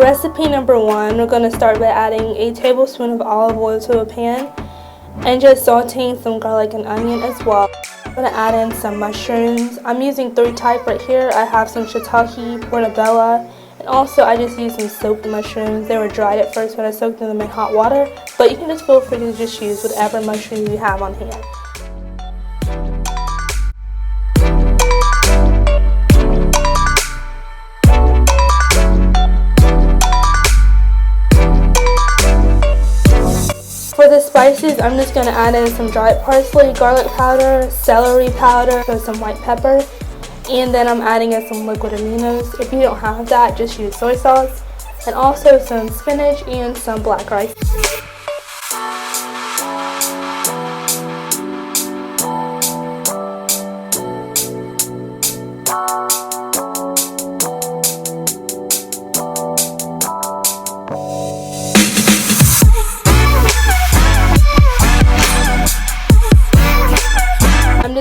recipe number 1, we're going to start by adding a tablespoon of olive oil to a pan and just sauteing some garlic and onion as well. I'm going to add in some mushrooms. I'm using 3 types right here. I have some shiitake, portobello, and also I just used some soaked mushrooms. They were dried at first, but I soaked them in hot water. But you can just feel free to just use whatever mushrooms you have on hand. For the spices, I'm just going to add in some dried parsley, garlic powder, celery powder, so some white pepper, and then I'm adding in some liquid aminos. If you don't have that, just use soy sauce, and also some spinach and some black rice.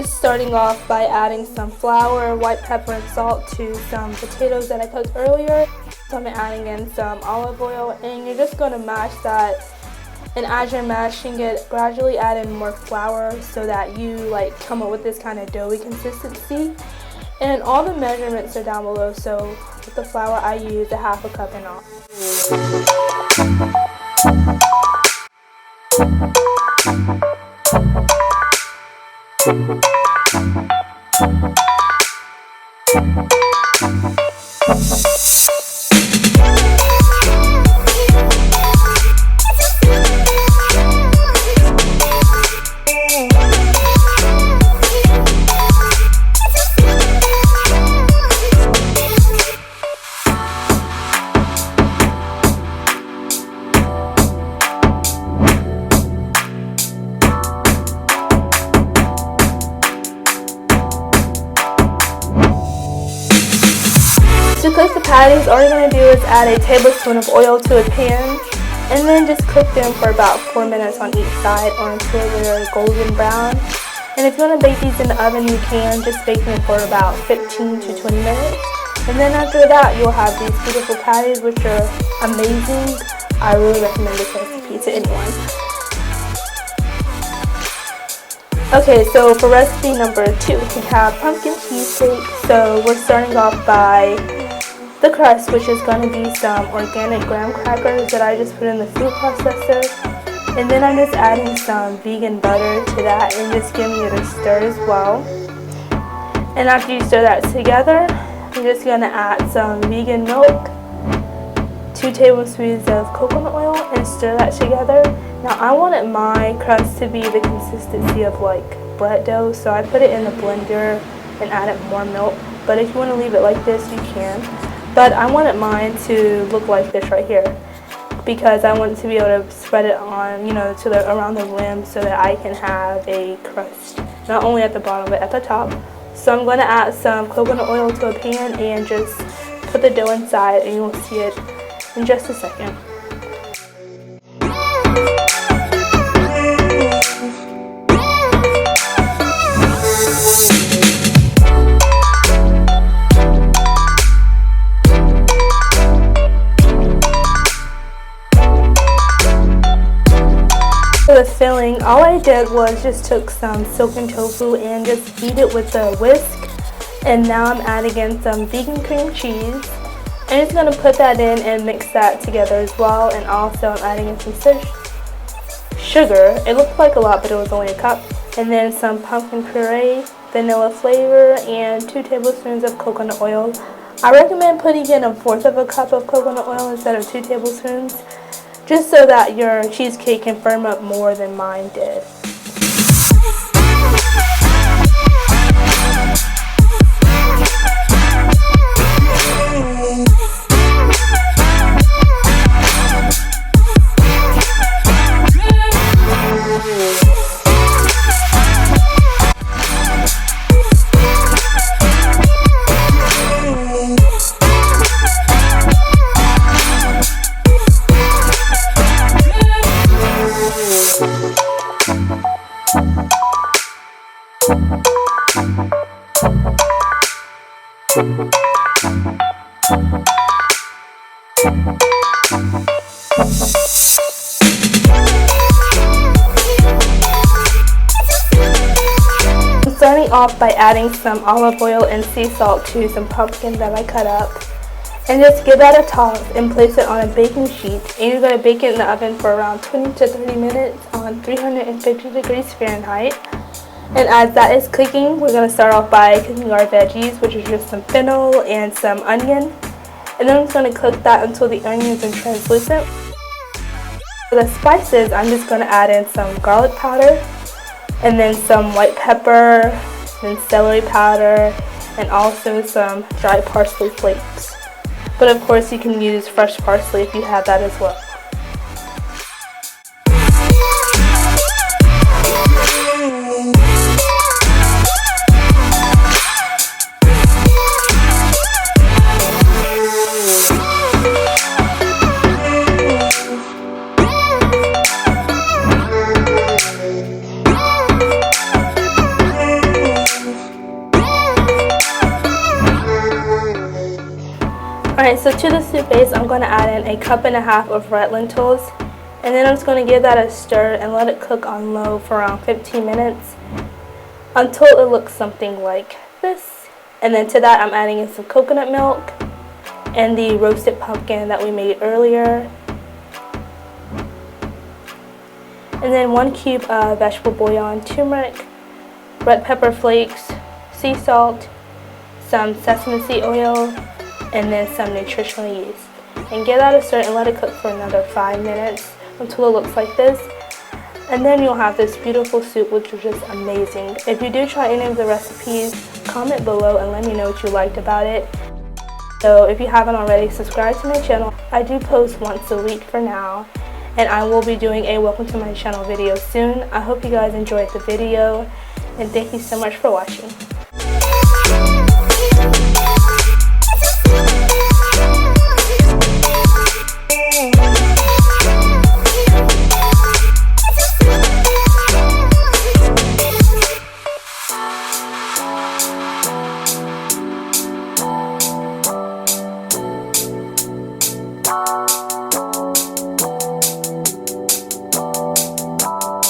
Starting off by adding some flour, white pepper, and salt to some potatoes that I cooked earlier. So I'm adding in some olive oil, and you're just going to mash that. And as you're mashing it, gradually add in more flour so that you come up with this kind of doughy consistency. And all the measurements are down below. So with the flour, I used a half a cup and all. To cook the patties, all you're going to do is add a tablespoon of oil to a pan and then just cook them for about 4 minutes on each side or until they're golden brown. And if you want to bake these in the oven, you can just bake them for about 15 to 20 minutes. And then after that, you'll have these beautiful patties, which are amazing. I really recommend this recipe to anyone. Okay, so for recipe number 2, we have pumpkin cheesecake. So we're starting off by the crust, which is going to be some organic graham crackers that I just put in the food processor. And then I'm just adding some vegan butter to that and just giving it a stir as well. And after you stir that together, I'm just going to add some vegan milk, 2 tablespoons of coconut oil, and stir that together. Now I wanted my crust to be the consistency of bread dough, so I put it in the blender and added more milk. But if you want to leave it like this, you can. But I wanted mine to look like this right here because I wanted to be able to spread it on, around the rim so that I can have a crust, not only at the bottom but at the top. So I'm going to add some coconut oil to a pan and just put the dough inside, and you'll see it in just a second. For the filling, all I did was just took some silken tofu and just beat it with a whisk. And now I'm adding in some vegan cream cheese. I'm just going to put that in and mix that together as well. And also I'm adding in some sugar. It looked like a lot, but it was only a cup. And then some pumpkin puree, vanilla flavor, and 2 tablespoons of coconut oil. I recommend putting in 1/4 of a cup of coconut oil instead of 2 tablespoons. Just so that your cheesecake can firm up more than mine did. Thank you. starting off by adding some olive oil and sea salt to some pumpkin that I cut up. And just give that a toss and place it on a baking sheet. And you're going to bake it in the oven for around 20 to 30 minutes on 350 degrees Fahrenheit. And as that is cooking, we're going to start off by cooking our veggies, which is just some fennel and some onion. And then I'm just going to cook that until the onions are translucent. For the spices, I'm just going to add in some garlic powder, and then some white pepper, and celery powder, and also some dried parsley flakes. But of course you can use fresh parsley if you have that as well. Alright, so to the soup base, I'm going to add in 1.5 cups of red lentils, and then I'm just going to give that a stir and let it cook on low for around 15 minutes until it looks something like this. And then to that, I'm adding in some coconut milk and the roasted pumpkin that we made earlier, and then 1 cube of vegetable bouillon, turmeric, red pepper flakes, sea salt, some sesame seed oil, and then some nutritional yeast. And give that a stir and let it cook for another 5 minutes until it looks like this. And then you'll have this beautiful soup, which is just amazing. If you do try any of the recipes, comment below and let me know what you liked about it. So if you haven't already, subscribe to my channel. I do post once a week for now, and I will be doing a welcome to my channel video soon. I hope you guys enjoyed the video, and thank you so much for watching.